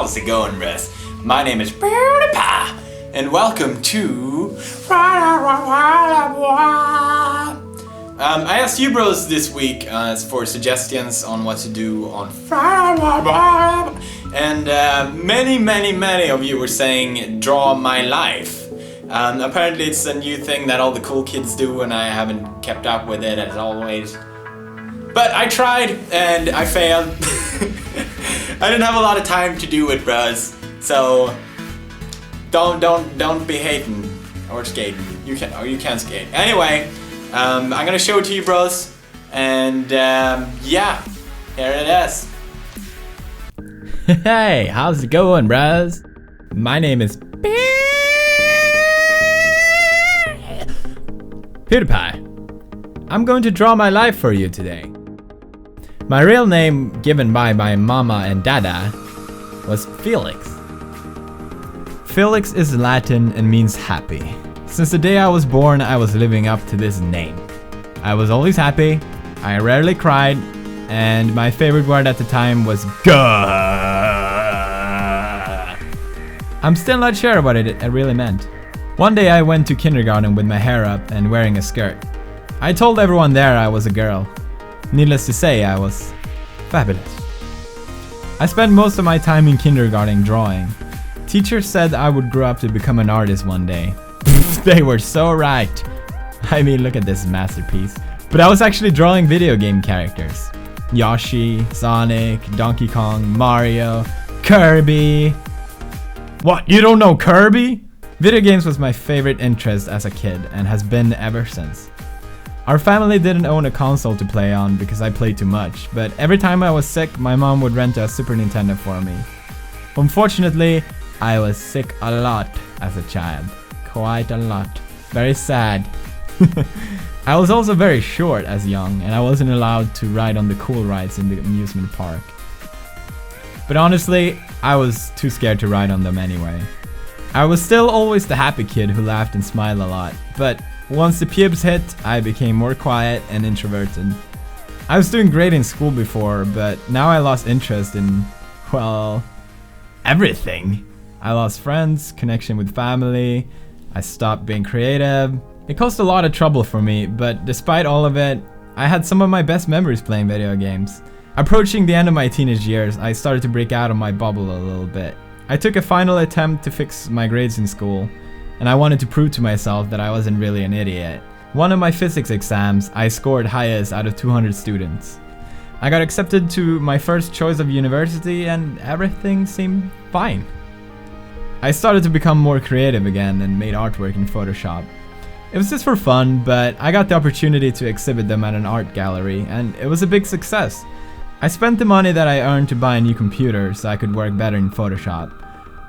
How's it going, Russ? My name is PewDiePie, and welcome to... I asked you bros this week for suggestions on what to do on and many of you were saying draw my life. Apparently it's a new thing that all the cool kids do and I haven't kept up with it as always. But I tried and I failed. I didn't have a lot of time to do it, bros. So don't be hating or skating. You can skate. Anyway, I'm gonna show it to you, bros. And yeah, here it is. Hey, how's it going, bros? My name is PewDiePie. I'm going to draw my life for you today. My real name, given by my mama and dada, was Felix. Felix is Latin and means happy. Since the day I was born, I was living up to this name. I was always happy, I rarely cried, and my favorite word at the time was "gah." I'm still not sure what it really meant. One day I went to kindergarten with my hair up and wearing a skirt. I told everyone there I was a girl. Needless to say, I was fabulous. I spent most of my time in kindergarten drawing. Teachers said I would grow up to become an artist one day. They were so right. I mean, look at this masterpiece. But I was actually drawing video game characters. Yoshi, Sonic, Donkey Kong, Mario, Kirby. What, you don't know Kirby? Video games was my favorite interest as a kid and has been ever since. Our family didn't own a console to play on because I played too much, but every time I was sick, my mom would rent a Super Nintendo for me. Unfortunately, I was sick a lot as a child. Quite a lot. Very sad. I was also very short as young, and I wasn't allowed to ride on the cool rides in the amusement park. But honestly, I was too scared to ride on them anyway. I was still always the happy kid who laughed and smiled a lot, but once the pubes hit, I became more quiet and introverted. I was doing great in school before, but now I lost interest in, well, everything. I lost friends, connection with family, I stopped being creative. It caused a lot of trouble for me, but despite all of it, I had some of my best memories playing video games. Approaching the end of my teenage years, I started to break out of my bubble a little bit. I took a final attempt to fix my grades in school, and I wanted to prove to myself that I wasn't really an idiot. One of my physics exams, I scored highest out of 200 students. I got accepted to my first choice of university and everything seemed fine. I started to become more creative again and made artwork in Photoshop. It was just for fun, but I got the opportunity to exhibit them at an art gallery and it was a big success. I spent the money that I earned to buy a new computer so I could work better in Photoshop.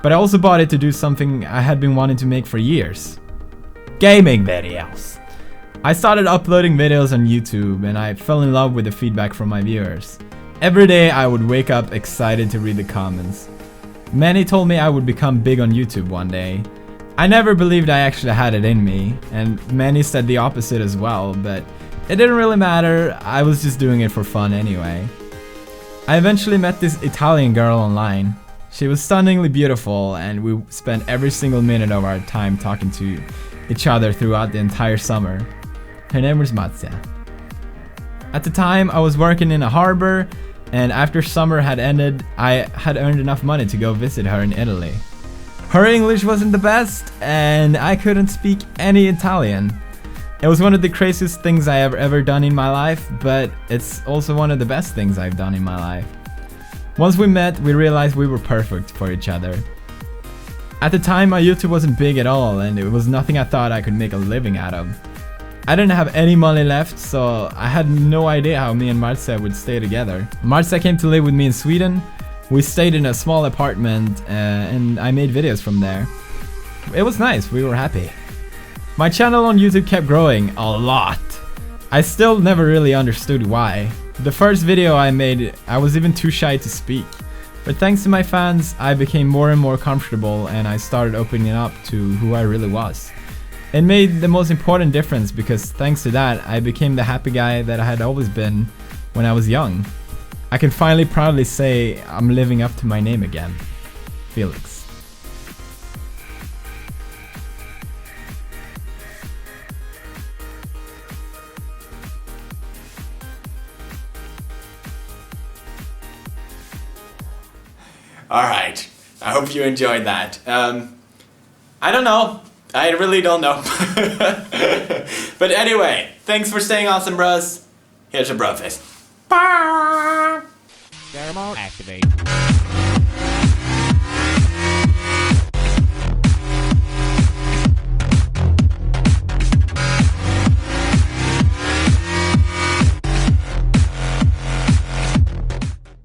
But I also bought it to do something I had been wanting to make for years. Gaming videos. I started uploading videos on YouTube and I fell in love with the feedback from my viewers. Every day I would wake up excited to read the comments. Many told me I would become big on YouTube one day. I never believed I actually had it in me, and many said the opposite as well, but it didn't really matter, I was just doing it for fun anyway. I eventually met this Italian girl online. She was stunningly beautiful and we spent every single minute of our time talking to each other throughout the entire summer. Her name was Marzia. At the time I was working in a harbor and after summer had ended I had earned enough money to go visit her in Italy. Her English wasn't the best and I couldn't speak any Italian. It was one of the craziest things I have ever done in my life, but it's also one of the best things I've done in my life. Once we met, we realized we were perfect for each other. At the time, my YouTube wasn't big at all, and it was nothing I thought I could make a living out of. I didn't have any money left, so I had no idea how me and Marzia would stay together. Marzia came to live with me in Sweden. We stayed in a small apartment, and I made videos from there. It was nice, we were happy. My channel on YouTube kept growing a lot. I still never really understood why. The first video I made, I was even too shy to speak. But thanks to my fans, I became more and more comfortable and I started opening up to who I really was. It made the most important difference because thanks to that, I became the happy guy that I had always been when I was young. I can finally proudly say I'm living up to my name again. Felix. Alright, I hope you enjoyed that. I don't know. I really don't know. But anyway, thanks for staying awesome, bros. Here's a BROFIST. Thermal activate.